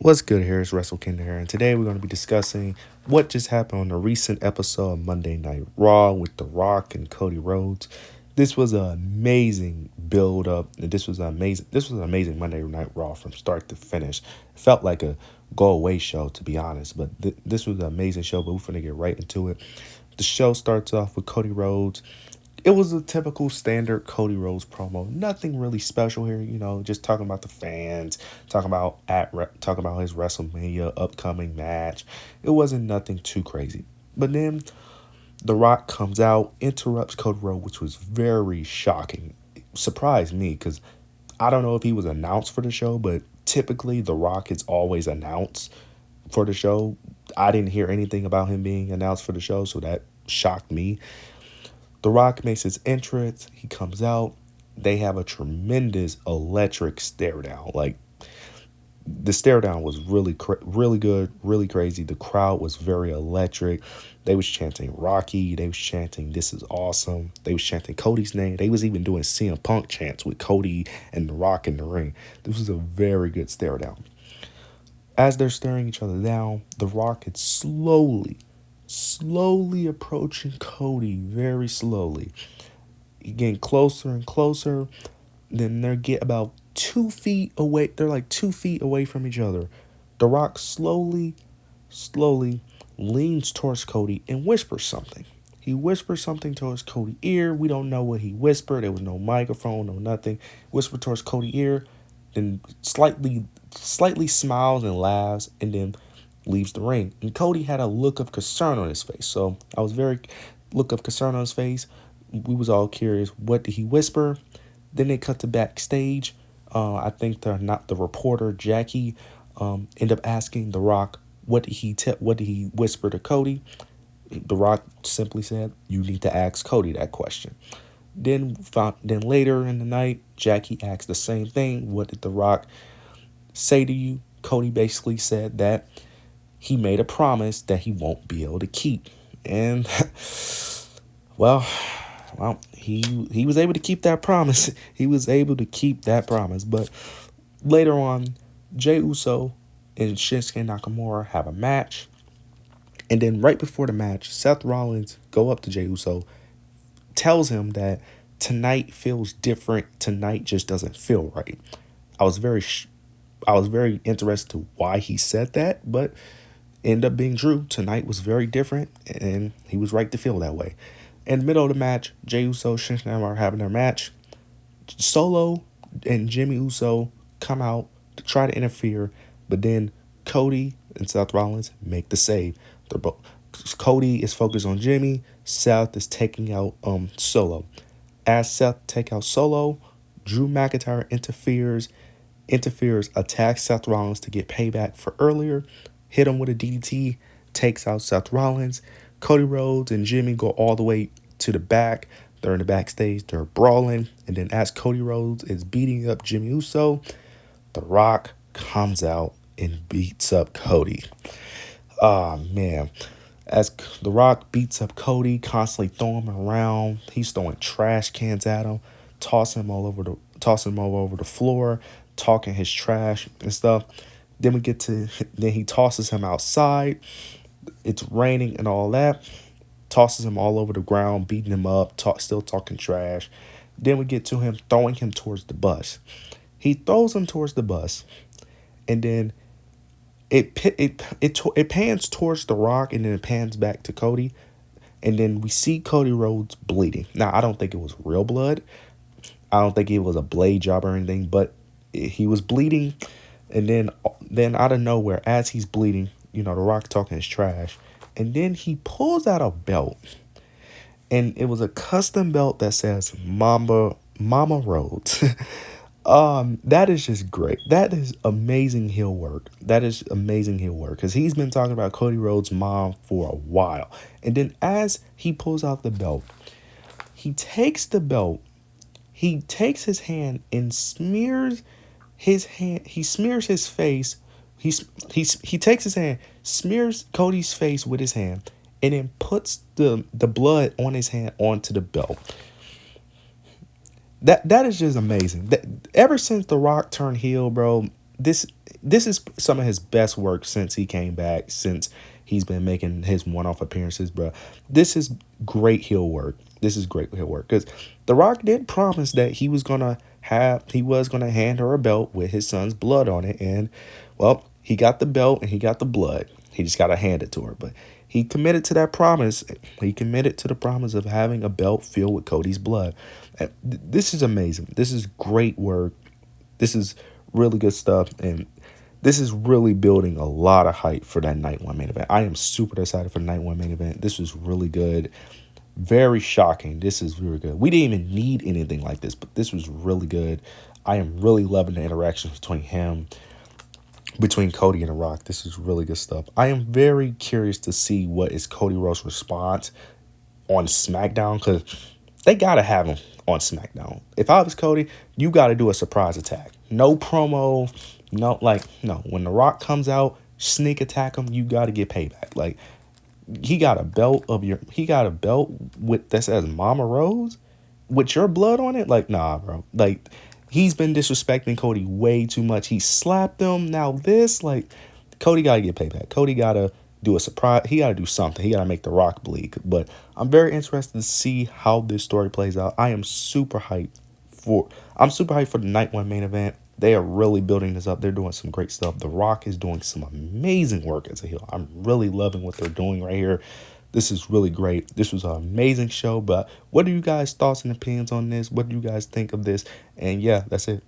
What's good here? It's Wrestle Kingdom here, and today we're going to be discussing what just happened on the recent episode of Monday Night Raw with The Rock and Cody Rhodes. This was an amazing build up. This was an amazing Monday Night Raw from start to finish. It felt like a go away show, to be honest, but this was an amazing show. But we're going to get right into it. The show starts off with Cody Rhodes. It was a typical standard Cody Rhodes promo. Nothing really special here, just talking about the fans, talking about his WrestleMania upcoming match. It wasn't nothing too crazy. But then The Rock comes out, interrupts Cody Rhodes, which was very shocking. It surprised me because I don't know if he was announced for the show, but typically The Rock is always announced for the show. I didn't hear anything about him being announced for the show, so that shocked me. The Rock makes his entrance. He comes out. They have a tremendous electric stare down. Like, the stare down was really good, really crazy. The crowd was very electric. They was chanting Rocky. They was chanting "This is awesome." They was chanting Cody's name. They was even doing CM Punk chants with Cody and The Rock in the ring. This was a very good stare down. As they're staring each other down, The Rock is slowly approaching Cody, very slowly. He getting closer and closer. Then they get about 2 feet away. They're like 2 feet away from each other. The Rock slowly leans towards Cody and whispers something. He whispers something towards Cody's ear. We don't know what he whispered. There was no microphone, no nothing. Whispered towards Cody's ear, then slightly smiles and laughs, and then leaves the ring. And Cody had a look of concern on his face. So I was very look of concern on his face. We was all curious. What did he whisper? Then they cut to backstage. I think the reporter Jackie ended up asking The Rock what did he whisper to Cody. The Rock simply said, "You need to ask Cody that question." Then later in the night, Jackie asked the same thing. What did The Rock say to you? Cody basically said that he made a promise that he won't be able to keep. And well, he was able to keep that promise. He was able to keep that promise. But later on, Jey Uso and Shinsuke Nakamura have a match. And then right before the match, Seth Rollins go up to Jey Uso, tells him that tonight feels different. Tonight just doesn't feel right. I was very interested to why he said that, but ended up being true. Tonight was very different, and he was right to feel that way. In the middle of the match, Jey Uso and Shinsuke are having their match. Solo and Jimmy Uso come out to try to interfere, but then Cody and Seth Rollins make the save. Cody is focused on Jimmy. Seth is taking out Solo. As Seth take out Solo, Drew McIntyre interferes, attacks Seth Rollins to get payback for earlier, hit him with a DDT, takes out Seth Rollins. Cody Rhodes and Jimmy go all the way to the back. They're in the backstage. They're brawling. And then as Cody Rhodes is beating up Jimmy Uso, The Rock comes out and beats up Cody. Oh, man. As The Rock beats up Cody, constantly throwing him around. He's throwing trash cans at him, tossing him all over the floor, talking his trash and stuff. Then he tosses him outside. It's raining and all that. Tosses him all over the ground, beating him up, still talking trash. Then we get to him throwing him towards the bus. He throws him towards the bus, and then it pans towards The Rock, and then it pans back to Cody, and then we see Cody Rhodes bleeding. Now, I don't think it was real blood. I don't think it was a blade job or anything, but he was bleeding. And then out of nowhere, as he's bleeding, The Rock talking his trash. And then he pulls out a belt. And it was a custom belt that says Mama Rhodes. That is just great. That is amazing heel work. Because he's been talking about Cody Rhodes' mom for a while. And then as he pulls out the belt, he takes his hand and smears his hand. He smears his face. He takes his hand, smears Cody's face with his hand, and then puts the blood on his hand onto the belt. That is just amazing. Ever since The Rock turned heel, bro, this this is some of his best work since he came back, since he's been making his one-off appearances, bro. This is great heel work. This is great heel work because The Rock did promise that he was gonna hand her a belt with his son's blood on it, and well, he got the belt and he got the blood. He just gotta hand it to her, but he committed to that promise. He committed to the promise of having a belt filled with Cody's blood. This is amazing. This is great work. This is really good stuff, and this is really building a lot of hype for that night one main event. I am super excited for the night one main event. This was really good. Very shocking. This is really good. We didn't even need anything like this, but this was really good. I am really loving the interactions between Cody and The Rock. This is really good stuff. I am very curious to see what is Cody Rhodes' response on SmackDown, because they gotta have him on SmackDown. If I was Cody, you gotta do a surprise attack. No promo, no. When The Rock comes out, sneak attack him. You gotta get payback. Like he got a belt with that says Mama Rose with your blood on it. Like, nah, bro. Like, he's been disrespecting Cody way too much. He slapped him. Now this, like, Cody gotta get payback. Cody gotta do a surprise. He gotta do something. He gotta make The Rock bleed. But I'm very interested to see how this story plays out. I'm super hyped for the night one main event. They are really building this up. They're doing some great stuff. The Rock is doing some amazing work as a heel. I'm really loving what they're doing right here. This is really great. This was an amazing show. But what are you guys' thoughts and opinions on this? What do you guys think of this? And yeah, that's it.